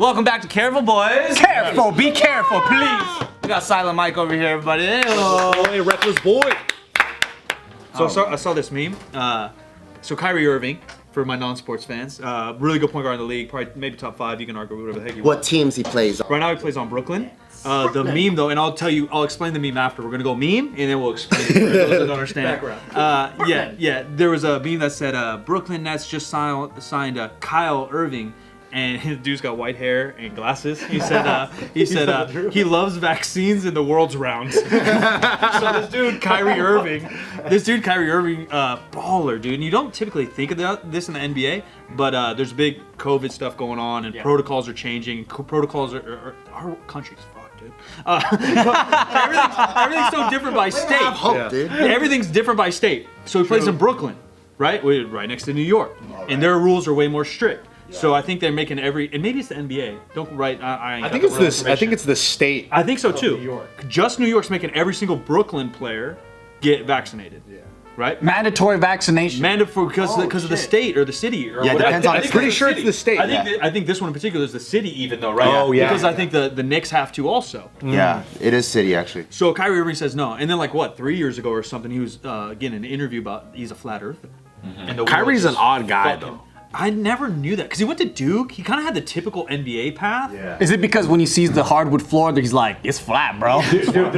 Welcome back to Careful, boys. Careful, be careful, please. We got Silent Mike over here, everybody. Hey, reckless boy. So I saw this meme. So Kyrie Irving, for my non-sports fans, really good point guard in the league, probably maybe top 5. You can argue whatever the heck you want. What teams he plays on? Right now he plays on Brooklyn. The meme though, and I'll explain the meme after. We're gonna go meme, and then we'll explain it for those that don't understand. Yeah. There was a meme that said Brooklyn Nets just signed Kyle Irving. And his dude's got white hair and glasses. He said he loves vaccines and the world's round. So this dude Kyrie Irving, baller dude. And you don't typically think of this in the NBA, but there's big COVID stuff going on, and protocols are changing. Protocols are our country's fucked, dude. Everything's so different by state. Dude. Everything's different by state. So he plays in Brooklyn, right? Right next to New York, and their rules are way more strict. So I think they're making and maybe it's the NBA. Don't write. I think it's this. I think it's the state. I think so too. New York. Just New York's making every single Brooklyn player get vaccinated. Yeah. Right. Mandatory vaccination. Mandatory because of the state or the city. Or yeah, whatever. depends on. I'm pretty sure it's the state. I think this one in particular is the city, even though, right? Oh yeah. Because I think the Knicks have to also. Yeah, it is city actually. So Kyrie Irving says no, and then 3 years ago or something, he was getting an interview about he's a flat earther. And Kyrie's an odd guy though. I never knew that because he went to Duke. He kind of had the typical NBA path. Yeah. Is it because when he sees the hardwood floor, he's like, it's flat, bro?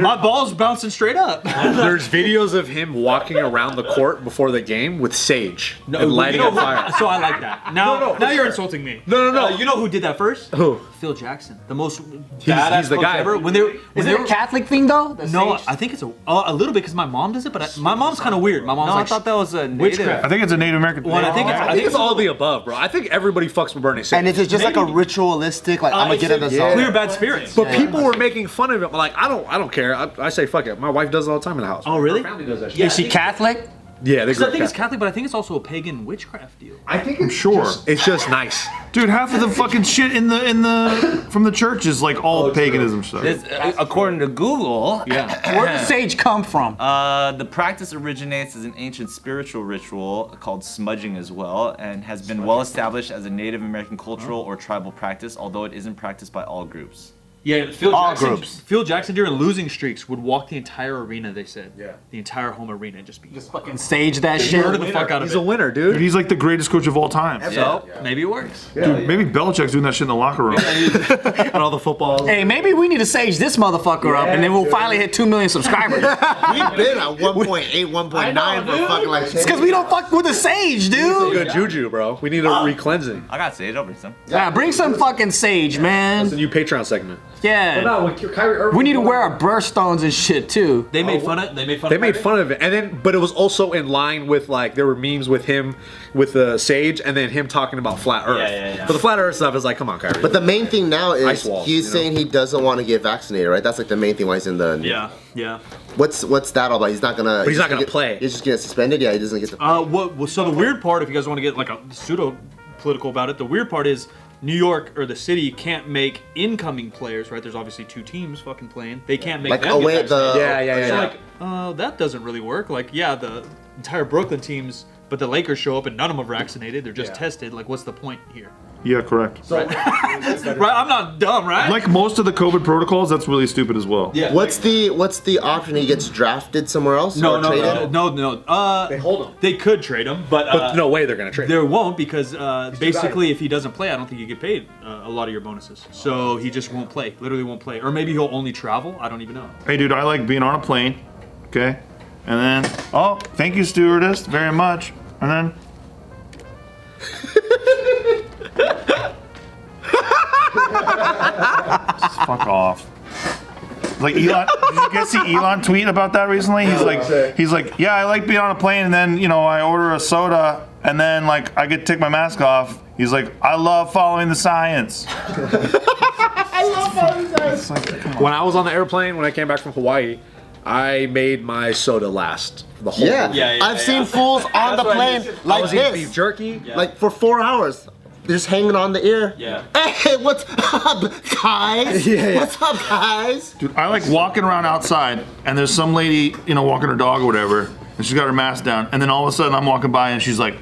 My ball's bouncing straight up. There's videos of him walking around the court before the game with sage and lighting on fire. So I like that. Now you're insulting me. No. You know who did that first? Who? Phil Jackson, the most he's the guy ever. Is it a Catholic thing though? No, I think it's a little bit because my mom does it, but my mom's kind of weird. My mom's I thought that was a native. I think it's a Native American thing. Well, I think it's all the above, bro. I think everybody fucks with burning sage. And is it just like a ritualistic, like I'm gonna get it as clear bad spirits? But people were making fun of it. Like I don't care. I say fuck it. My wife does it all the time in the house. Oh really? Her family does that shit. Yeah, is she Catholic? Yeah, I think it's Catholic, but I think it's also a pagan witchcraft deal. I think I'm sure. It's just nice. Dude, half of the fucking shit from the church is like all paganism stuff. According to Google, Where does sage come from? the practice originates as an ancient spiritual ritual called smudging as well, and has been well established as a Native American cultural or tribal practice, although it isn't practiced by all groups. Yeah, Phil Jackson during losing streaks would walk the entire arena. They said, the entire home arena, and just fucking sage that shit. Murder the fuck out of it. He's a winner, dude. Dude, he's like the greatest coach of all time. So maybe it works. Dude, maybe Belichick's doing that shit in the locker room. And all the footballs. Hey, maybe we need to sage this motherfucker up, and then we'll finally hit 2 million subscribers. We've been at 1.8, 1.9 for fucking like. It's because we don't fuck with the sage, dude. Good juju, bro. We need a re-cleansing. I got sage, I'll bring some. Yeah, bring some fucking sage, man. It's a new Patreon segment. Yeah. We need to wear our birthstones and shit too. They made fun of. They made fun of it, and then, but it was also in line with there were memes with him, with the sage, and then him talking about flat Earth. Yeah. But the flat Earth stuff is like, come on, Kyrie. But the main thing now is walls, he's saying he doesn't want to get vaccinated, right? That's like the main thing why he's in the. Yeah. What's that all about? He's not gonna. But he's not gonna play. He's just gonna suspended. Yeah, he doesn't get to. So the weird part, if you guys want to get like a pseudo political about it, the weird part is New York or the city can't make incoming players, right? There's obviously 2 teams fucking playing. They can't make them get vaccinated. That doesn't really work. The entire Brooklyn teams, but the Lakers show up and none of them are vaccinated. They're just tested. Like, what's the point here? Yeah, correct. Right? I'm not dumb, right? Like most of the COVID protocols, that's really stupid as well. Yeah. What's the option? He gets drafted somewhere else? No. They hold him. They could trade him, but no way they're gonna trade him. There won't, because basically if he doesn't play, I don't think you get paid a lot of your bonuses. So he just won't play. Literally won't play. Or maybe he'll only travel. I don't even know. Hey, dude, I like being on a plane, okay? And then, oh, thank you, stewardess, very much. And then. Just fuck off. Like Elon, did you guys see Elon tweet about that recently? He's like, yeah, I like being on a plane, and then I order a soda, and then I get to take my mask off. He's like, I love following the science. I love following the science. When I was on the airplane, when I came back from Hawaii, I made my soda last the whole week. I've seen fools on the plane like eating this, beef jerky, like for 4 hours. Just hanging on the ear. Yeah. Hey, what's up, guys? What's up, guys? Dude, I like walking around outside, and there's some lady, walking her dog or whatever, and she's got her mask down, and then all of a sudden I'm walking by, and she's like.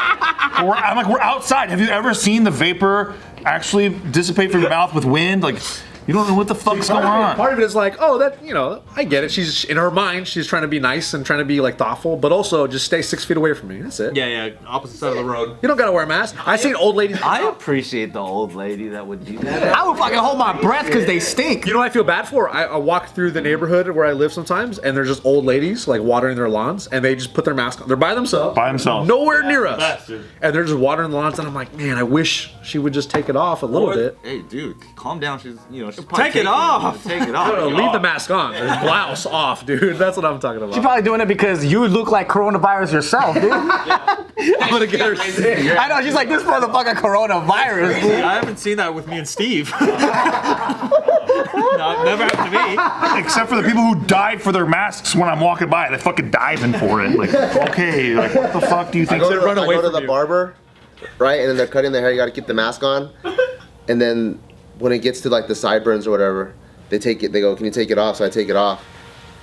I'm like, we're outside. Have you ever seen the vapor actually dissipate from your mouth with wind? Like, you don't know what the fuck's going on. Part of it is like, oh, that, you know, I get it. She's in her mind, she's trying to be nice and trying to be like thoughtful, but also just stay 6 feet away from me. That's it. Yeah, opposite side of the road. You don't gotta wear a mask. I seen old ladies. I appreciate the old lady that would do that. I would fucking hold my breath because they stink. You know what I feel bad for? I walk through the neighborhood where I live sometimes, and there's just old ladies like watering their lawns, and they just put their mask on. They're by themselves. Nowhere near us. Best, and they're just watering the lawns, and I'm like, man, I wish she would just take it off a little bit. Hey, dude, calm down. She's Take it off. Take it off. Leave the mask on. There's blouse off, dude. That's what I'm talking about. She's probably doing it because you look like coronavirus yourself, dude. I'm gonna get her sick. I know, she's like, this motherfucking coronavirus, dude. I haven't seen that with me and Steve. No, never happened to me. Except for the people who died for their masks when I'm walking by. They're fucking diving for it. Like, okay, like, what the fuck do you think? I go to the barber, right? And then they're cutting their hair. You got to keep the mask on. And then when it gets to like the sideburns or whatever, they go, can you take it off? So I take it off.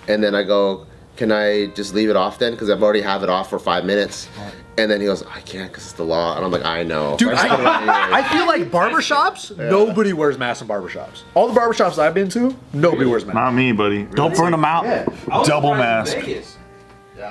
And then I go, can I just leave it off then? Because I've already have it off for 5 minutes. And then he goes, I can't because it's the law. And I'm like, I know. Dude, I feel like barbershops, nobody wears masks in barbershops. All the barbershops I've been to, nobody wears masks. Not me, buddy. Don't burn them out. Double mask.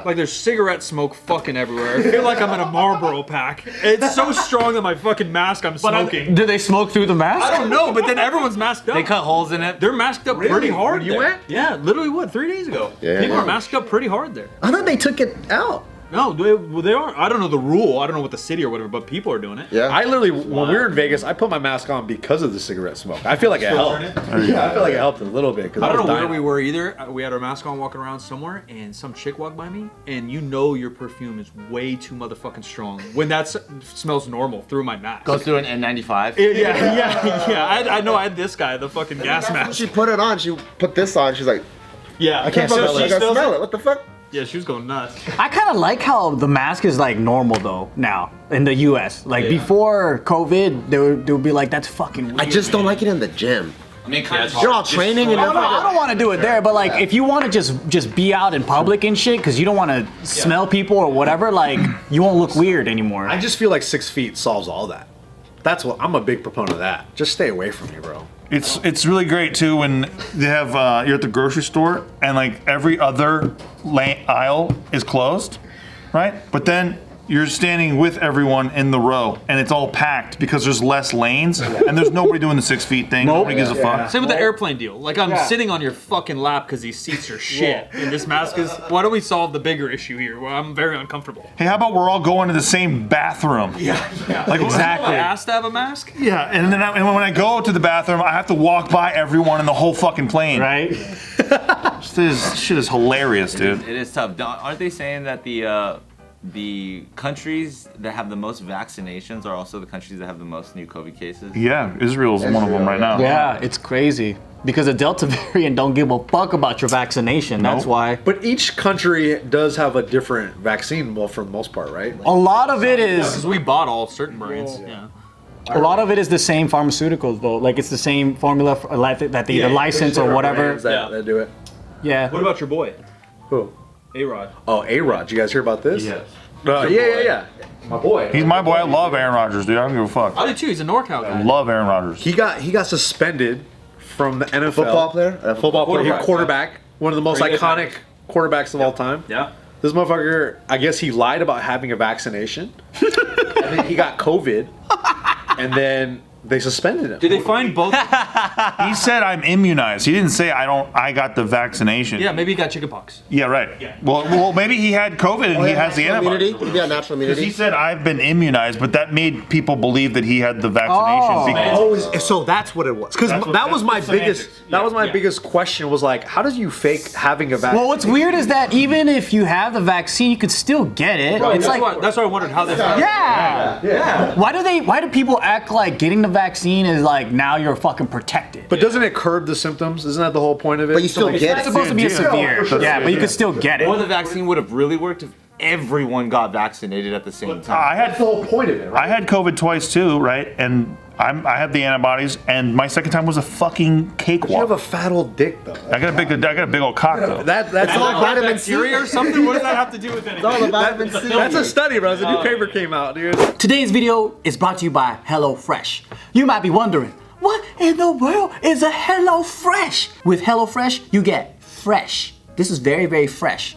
Like there's cigarette smoke fucking everywhere. I feel like I'm in a Marlboro pack. It's so strong that my fucking mask I'm smoking. Do they smoke through the mask? I don't know, but then everyone's masked up. They cut holes in it. They're masked up pretty hard. You there. went? Yeah, literally 3 days ago. Yeah. People are masked up pretty hard there. I thought they took it out. No, they aren't. I don't know the rule. I don't know what the city or whatever, but people are doing it. Yeah. I literally, when we were in Vegas, I put my mask on because of the cigarette smoke. I feel like it helped. Yeah, I feel like it helped a little bit. I don't know where we were either. We had our mask on walking around somewhere, and some chick walked by me, and you know your perfume is way too motherfucking strong when that smells normal through my mask. Goes through an N95. Yeah. I know I had this guy, the fucking gas mask. She put it on. She put this on. She's like, Yeah. I can't smell it. I gotta smell it. What the fuck? Yeah, she was going nuts. I kind of like how the mask is like normal though now in the U.S. Like before COVID, they would be like, that's fucking weird. I just don't like it in the gym. I mean, You're all training and I don't want to do it there, but like if you want to just be out in public and shit, because you don't want to smell people or whatever, like you won't look weird anymore. I just feel like 6 feet solves all that. That's what I'm a big proponent of that. Just stay away from me, bro. It's really great too when they have you're at the grocery store and like every other aisle is closed, right? But then you're standing with everyone in the row and it's all packed because there's less lanes and there's nobody doing the 6 feet thing. Nobody gives a fuck. Same with the airplane deal. Like I'm sitting on your fucking lap because these seats are shit. And this mask is. Why don't we solve the bigger issue here? Well, I'm very uncomfortable. Hey, how about we're all going to the same bathroom? Like exactly. Asked to have a mask? Yeah, and then and when I go to the bathroom, I have to walk by everyone in the whole fucking plane. Right? This shit is hilarious, dude. It is tough. Aren't they saying that the countries that have the most vaccinations are also the countries that have the most new COVID cases? Yeah, Israel's one of them right now. Yeah, it's crazy. Because the Delta variant don't give a fuck about your vaccination. That's why. But each country does have a different vaccine, well, for the most part, right? A lot of it Because is. we bought all certain brands. Yeah. A lot of it is the same pharmaceuticals though. Like it's the same formula that they either license or whatever. That do it. Yeah. What about your boy? Who? A-Rod. Oh, A-Rod. You guys hear about this? Yes. Yeah. My boy. He's my boy. I love Aaron Rodgers, dude. I don't give a fuck. I do too. He's a NorCal guy. I love Aaron Rodgers. He got suspended from the NFL. Football player? Football player. Quarterback. One of the most iconic quarterbacks of all time. Yeah. This motherfucker, I guess he lied about having a vaccination. And then he got COVID. And then they suspended him. Did they find both? He said I'm immunized. He didn't say I got the vaccination. Yeah, maybe he got chickenpox. Yeah, right. Yeah. Well, maybe he had COVID and he has the immunity. antibodies. Yeah, natural Because immunity. he said I've been immunized, but that made people believe that he had the vaccination. because So that's what it was. Because that was my biggest. That was my biggest question. Was like, how does you fake having a vaccine? Well, what's weird is that even if you have the vaccine, you could still get it. It's like, That's why I wondered how they found yeah. Why do people act like getting the vaccine is like now you're fucking protected? But doesn't it curb the symptoms? Isn't that the whole point of it? But you still get It's it. supposed to be a severe. Yeah, but you could still get Or it. the vaccine would have really worked if everyone got vaccinated at the same time. I had That's the whole point of it, right? I had COVID twice too, right? And I have the antibodies, and my second time was a fucking cakewalk. You have a fat old dick though. I got a big old cock though. That's all vitamin C or something? What does that have to do with anything? It's all the vitamin C. That's a study, bro. A new paper came out, dude. Today's video is brought to you by HelloFresh. You might be wondering, what in the world is a HelloFresh? With HelloFresh, you get fresh. This is very, very fresh.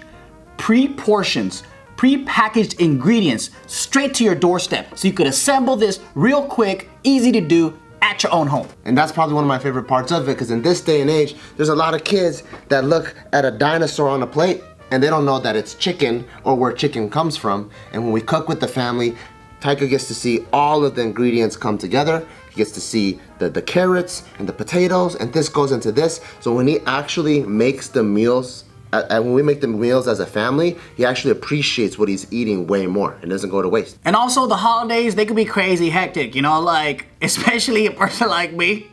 Pre-portions, pre-packaged ingredients straight to your doorstep. So you could assemble this real quick, easy to do at your own home. And that's probably one of my favorite parts of it, because in this day and age, there's a lot of kids that look at a dinosaur on a plate and they don't know that it's chicken or where chicken comes from. And when we cook with the family, Taika gets to see all of the ingredients come together. He gets to see the carrots and the potatoes, and this goes into this. So when he actually makes the meals, and when we make the meals as a family, he actually appreciates what he's eating way more and doesn't go to waste. And also the holidays, they could be crazy hectic, you know, like, especially a person like me.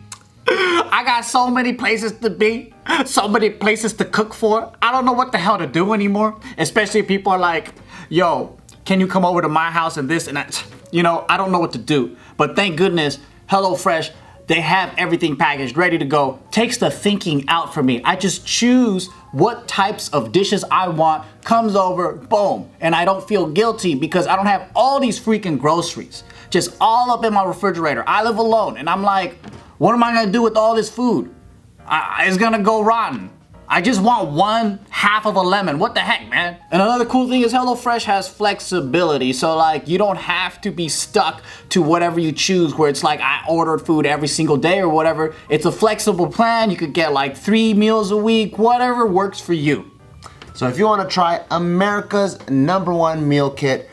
I got so many places to be, so many places to cook for. I don't know what the hell to do anymore. Especially if people are like, yo, can you come over to my house and this and that? You know, I don't know what to do. But thank goodness, HelloFresh, they have everything packaged, ready to go. Takes the thinking out for me. I just choose what types of dishes I want, comes over, boom. And I don't feel guilty because I don't have all these freaking groceries just all up in my refrigerator. I live alone and I'm like, what am I gonna do with all this food? It's gonna go rotten. I just want 1/2 of a lemon. What the heck, man? And another cool thing is HelloFresh has flexibility. So like you don't have to be stuck to whatever you choose where it's like I ordered food every single day or whatever. It's a flexible plan. You could get like 3 meals a week, whatever works for you. So if you want to try America's #1 meal kit,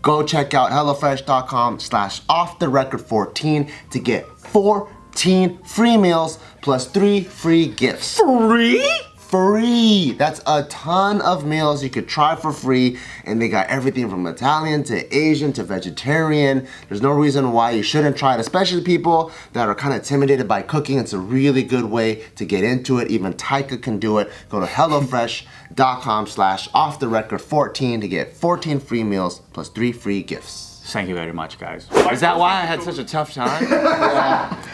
go check out HelloFresh.com/offtherecord14 to get 14 free meals plus 3 free gifts. Free? Free! That's a ton of meals you could try for free, and they got everything from Italian to Asian to vegetarian. There's no reason why you shouldn't try it, especially people that are kind of intimidated by cooking. It's a really good way to get into it. Even Taika can do it. Go to HelloFresh.com/offtherecord14 to get 14 free meals plus 3 free gifts. Thank you very much, guys. Is that why I had such a tough time?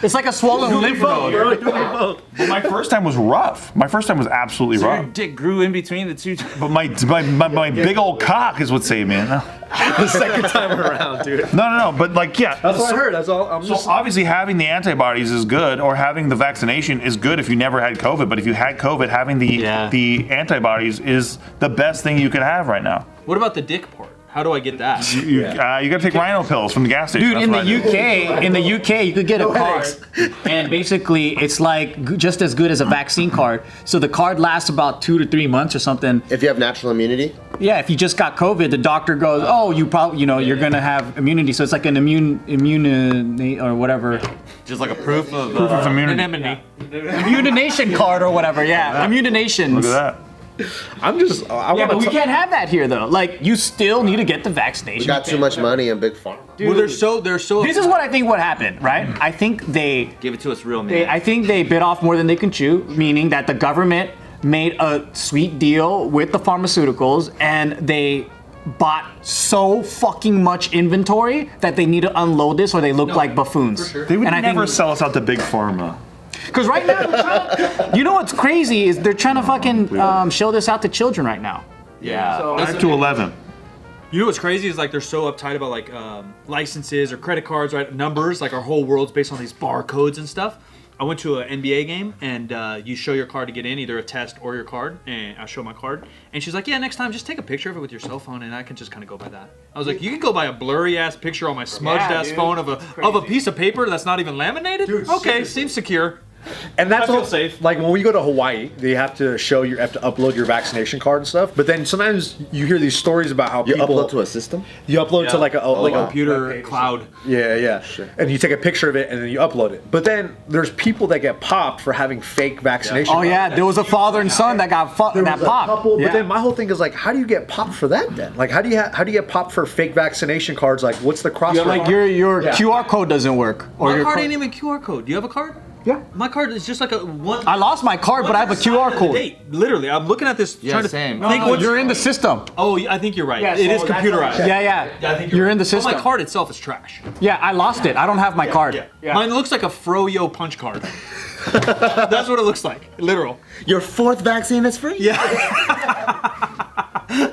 It's like a swollen lymph node. But my first time was rough. My first time was absolutely So rough. your dick grew in between the two. But my big old cock is what saved me. No, The second time around, dude. no. But like, yeah. That's what I heard. That's all. I'm So just. obviously having the antibodies is good, or having the vaccination is good if you never had COVID. But if you had COVID, having the antibodies is the best thing you could have right now. What about the dick part? How do I get that? You gotta take rhino pills from the gas station. Dude, That's in what I do. the UK, you could get a card, and basically it's like just as good as a vaccine card. So the card lasts about 2 to 3 months or something. If you have natural immunity, Yeah, if you just got COVID, the doctor goes, oh, you probably, you're gonna have immunity. So it's like an immune or whatever. Just like a proof of immunity. Anemone. Immunization card or whatever. Yeah, immunizations. Look at that. I'm just. I Yeah, want but we to. can't have that here though. Like, you still need to get the vaccination. we got too much money in Big Pharma. Well, they're so. This is what I think what happened, right? I think they Give it to us real man. I think they bit off more than they can chew, meaning that the government made a sweet deal with the pharmaceuticals and they bought so fucking much inventory that they need to unload this or they look like buffoons. They would And I never think, sell us out to Big Pharma. because right now, you know what's crazy is they're trying to fucking show this out to children right now. Yeah. 5 to 11. You know what's crazy is like they're so uptight about like licenses or credit cards, right? Numbers, like our whole world's based on these barcodes and stuff. I went to an NBA game and you show your card to get in, either a test or your card, and I show my card. And she's like, yeah, next time just take a picture of it with your cell phone and I can just kind of go by that. I was like, you can go by a blurry ass picture on my smudged ass phone of a piece of paper that's not even laminated? Dude, okay, seems secure. And that's I feel all, safe. Like when we go to Hawaii, they have to upload your vaccination card and stuff. But then sometimes you hear these stories about how You people upload to a system? You upload to like a Computer cloud. Yeah. And you take a picture of it and then you upload it. But then there's people that get popped for having fake vaccination. Oh yeah, there was a father and son that got There that was a popped. couple, Yeah. But then my whole thing is like, how do you get popped for that then? Like, how do you get popped for fake vaccination cards? Like, what's the cross? Like your QR code doesn't work, or My your card co- ain't even QR code. Do you have a card? Yeah. My card is just like a one. I lost my card, but I have a QR code. Literally, I'm looking at this. Yeah, trying to same. think what's You're in the system. Oh, I think you're right. Yeah, it is so that's computerized. what- Yeah. I think You're right. in the system. Oh, my card itself is trash. Yeah, I lost it. I don't have my card. Yeah. Mine looks like a Froyo punch card. That's what it looks like. Literal. Your 4th vaccine is free? Yeah.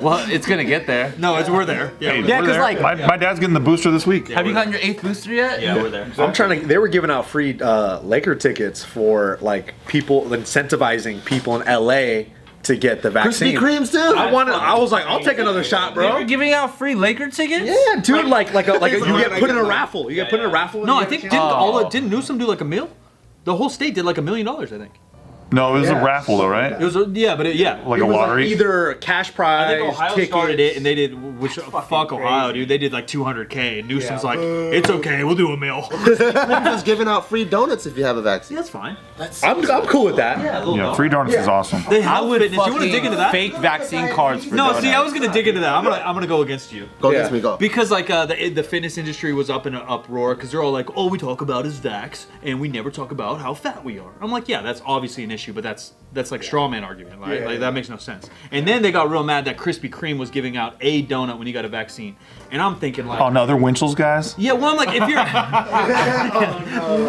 Well, it's gonna get there. No, we're there. Yeah. Hey, Yeah, we're 'cause, there. like- my dad's getting the booster this week. Have you gotten your 8th booster yet? Yeah, we're there. I'm trying to. They were giving out free Laker tickets for like people, incentivizing people in LA to get the vaccine. Krispy Kremes too? I was like, I'll take another shot, They were bro. giving out free Laker tickets? Yeah, dude, like you get put in a raffle. You get put in a raffle. No, and I you think get a chance. didn't Newsom do like $1 million? The whole state did like $1 million, I think. No, it was a raffle though, right? It was like Like It a was lottery. like either cash prize. I think Ohio tickets. started it, and they did, fuck Ohio, dude. They did like 200K. And Newsom's like, it's okay, we'll do $1 million. Just giving out free donuts if you have a vaccine. That's fine. I'm cool with that. Yeah, free donuts is awesome. They I have would fitness. You want to dig into that? fake vaccine cards for No, donuts. see, I was gonna dig into that. I'm gonna go against you. Go against me, go. Because like the fitness industry was up in an uproar because they're all like, all we talk about is vax and we never talk about how fat we are. I'm like, yeah, that's obviously an issue, but that's like straw man argument, right? Like that makes no sense. And then they got real mad that Krispy Kreme was giving out a donut when you got a vaccine, and I'm thinking like, Oh no, they're Winchell's guys. yeah, well, I'm like, if you're,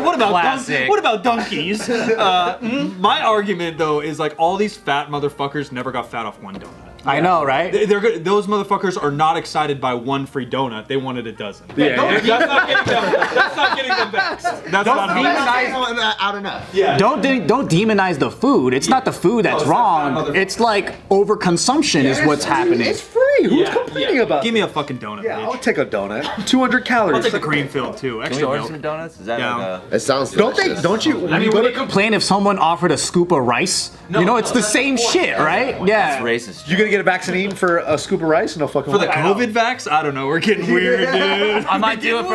what about Classic. what about donkeys? My argument though is like all these fat motherfuckers never got fat off one donut. I know, right? Those motherfuckers are not excited by one free donut. They wanted a dozen. Yeah. That's not getting them. That's not getting them back. That's not how. Out enough. Yeah. Don't demonize the food. It's not the food that's wrong. It's like overconsumption is what's happening. It's free. Who's complaining about? Give me a fucking donut, Yeah, I'll bitch. take a donut. 200 calories. I'll take the cream filled too. Can we Extra order milk. some donuts? Is that Yeah. like It sounds Don't they? delicious. Don't you? I mean, would you complain if someone offered a scoop of rice? You know, it's the same shit, right? a Yeah. racist? You gonna get a vaccine for a scoop of rice? No fucking For the way. COVID vax? I don't know. We're getting weird, dude. I might do it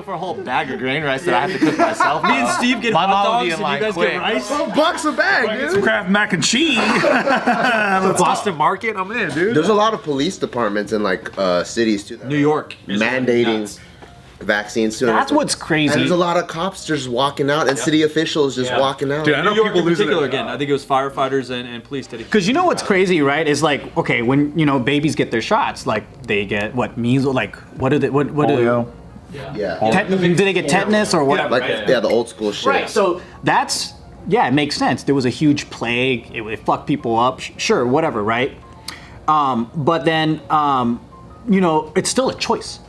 for a whole bag of grain rice that I have to cook myself. Me and Steve get My hot mom would dogs be and in you line guys quick. get rice. $12 a bag, Some dude. Kraft mac and cheese. Boston Market, I'm in, dude. There's a lot of police departments in like cities too that New York. is mandating nuts. vaccines too. That's what's And crazy. there's a lot of cops just walking out and city officials just walking out. Dude, I know New York people in losing particular it. again. I think it was firefighters and police did it. Because you know what's crazy, right? Is like, okay, when babies get their shots, like they get what measles, like what are they? What Polio. Yeah. do they get tetanus or whatever? Like yeah, the old school shit. Right. So that's it makes sense. There was a huge plague. It fucked people up. Sure, whatever, right? But then it's still a choice.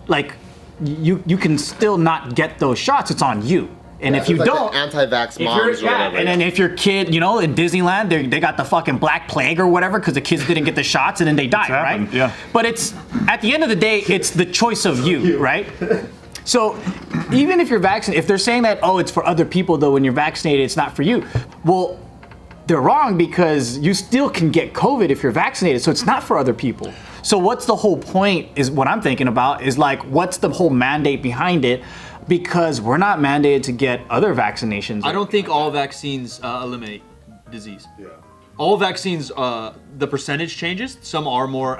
Like you can still not get those shots. It's on you. And if you It's like don't, the anti-vax if you're- moms or whatever. and then if your kid, in Disneyland, they got the fucking Black Plague or whatever because the kids didn't get the shots and then they died, right? happened, yeah. But it's at the end of the day, it's the choice of you, right? So even if you're vaccinated, if they're saying that, oh, it's for other people though, when you're vaccinated, it's not for you. Well, they're wrong because you still can get COVID if you're vaccinated, so it's not for other people. So what's the whole point is what I'm thinking about is like, what's the whole mandate behind it? Because we're not mandated to get other vaccinations. I don't think all vaccines eliminate disease. Yeah. All vaccines, the percentage changes. Some are more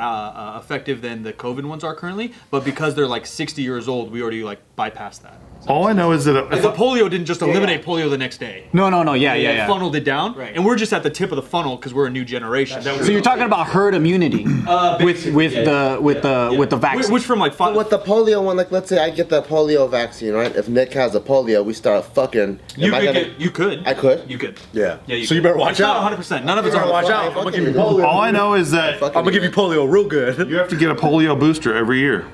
effective than the COVID ones are currently, but because they're like 60 years old, we already like bypassed that. All I know is that Like the polio didn't just eliminate polio the next day. No, yeah. It funneled it down, and we're just at the tip of the funnel because we're a new generation. So you're talking about herd immunity with the vaccine. which from like With the polio one, like let's say I get the polio vaccine, right? If Nick has a polio, we start fucking. you am I could gonna- get, you could. I could? You could. Yeah. Yeah. So you better watch It's not out. 100%. None of it's You better 100%. watch out. I'm gonna give you polio. all I know is that Fucking I'm gonna give you polio real good. you have to get a polio booster every year.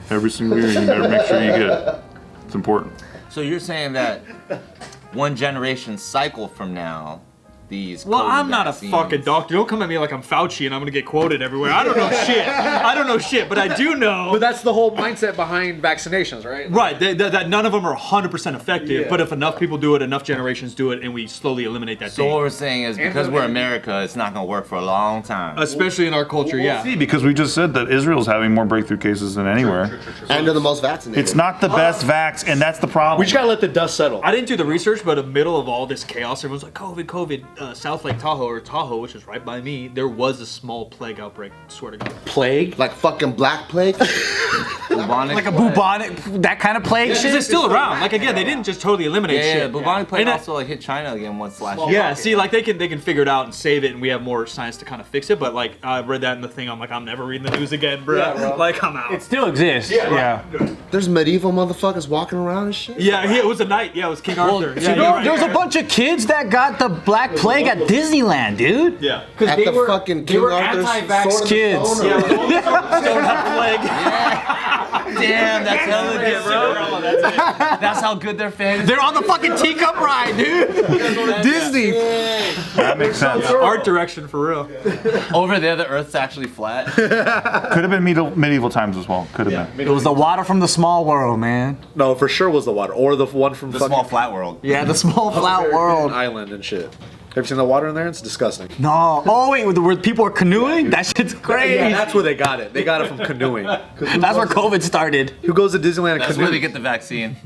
Every single year, you better make sure you get it. It's important. So you're saying that one generation cycle from now, these Well, COVID I'm not a vaccines- fucking doctor. Don't come at me like I'm Fauci and I'm gonna get quoted everywhere. I don't know shit. I don't know shit, but I do know. But that's the whole mindset behind vaccinations, right? Right, that none of them are 100% effective, but if enough people do it, enough generations do it, and we slowly eliminate that So thing. what we're saying is because we're America, it's not gonna work for a long time. Especially in our culture, yeah. See, because we just said that Israel's having more breakthrough cases than anywhere. And they're the most vaccinated. It's not the best vax, and that's the problem. We just gotta let the dust settle. I didn't do the research, but in the middle of all this chaos, everyone's like, COVID, South Lake Tahoe, which is right by me, there was a small plague outbreak, swear to God. Plague? like fucking Black Plague. Bubonic. Like a bubonic, that kind of plague Because shit. it's still around. Like again, they didn't just totally eliminate Yeah, shit. bubonic plague And that- also like hit China again once last year. Yeah, see, like they can figure it out and save it, and we have more science to kind of fix it. But like I read that in the thing, I'm like, I'm never reading the news again, bro. Like I'm out. It still exists. Yeah. There's medieval motherfuckers walking around and shit. Yeah, it was a knight. Yeah, it was King Arthur. Yeah, you're right. There's a bunch of kids that got the Black Plague at Disneyland, dude. Yeah. At the fucking King Arthur's anti-vax kids. Don't have plague. Damn, that's hella good, bro. That's how good their fans. They're on the fucking teacup ride, dude. Disney. That makes sense. Art direction for real. Over there, the Earth's actually flat. Could have been medieval times as well. Could have been. It was the water from the small world, man. No, for sure was the water, or the one from The fucking small flat world. Yeah, the small flat world. island and shit. Have you seen the water in there? It's disgusting. No. Oh wait, where people are canoeing? That shit's crazy. Yeah, that's where they got it. They got it from canoeing. That's where COVID started. Who goes to Disneyland and That's where they canoeing? get the vaccine.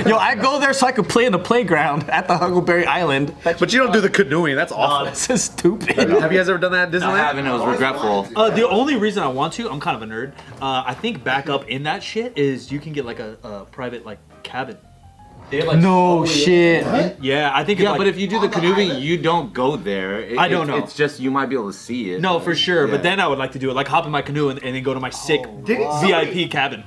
Yo, I go there so I could play in the playground at the Huckleberry Island. But you don't do the canoeing. That's awful. That's so stupid. Have you guys ever done that at I Disneyland? haven't. It was regretful. The only reason I want to, I'm kind of a nerd. I think back up in that shit is you can get like a private like cabin. No shit. Yeah, I think. It's Yeah, like, but if you do the canoeing, you don't go there. I don't know. It's just you might be able to see it. no, for sure. Yeah. But then I would like to do it, like hop in my canoe and then go to my sick VIP cabin.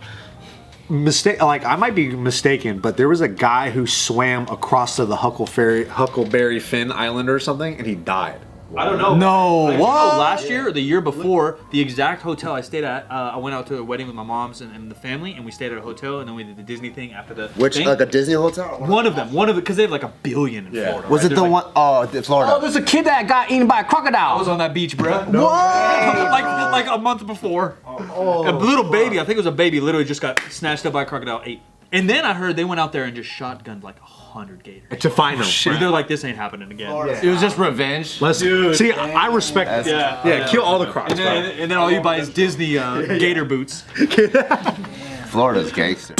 I might be mistaken, but there was a guy who swam across to the Huckleberry Finn Island or something, and he died. I don't know. No, I know what? last year or the year before, the exact hotel I stayed at, I went out to a wedding with my mom's and the family, and we stayed at a hotel, and then we did the Disney thing after the Which, thing. like a Disney hotel? One of them, because they have like $1 billion in Florida. Was right? it There's the like- one? Oh, Florida. Oh, there's a kid that got eaten by a I was crocodile. on that beach, bro. What? like a month before. A little baby, I think it was a baby, literally just got snatched up by a crocodile, ate. And then I heard they went out there and just shotgunned like 100 gators. To find him. They're like, this ain't happening again. It was just revenge. See, I respect that. Yeah. Kill all the crocs, And then all you buy is Disney gator boots. Florida's gangster.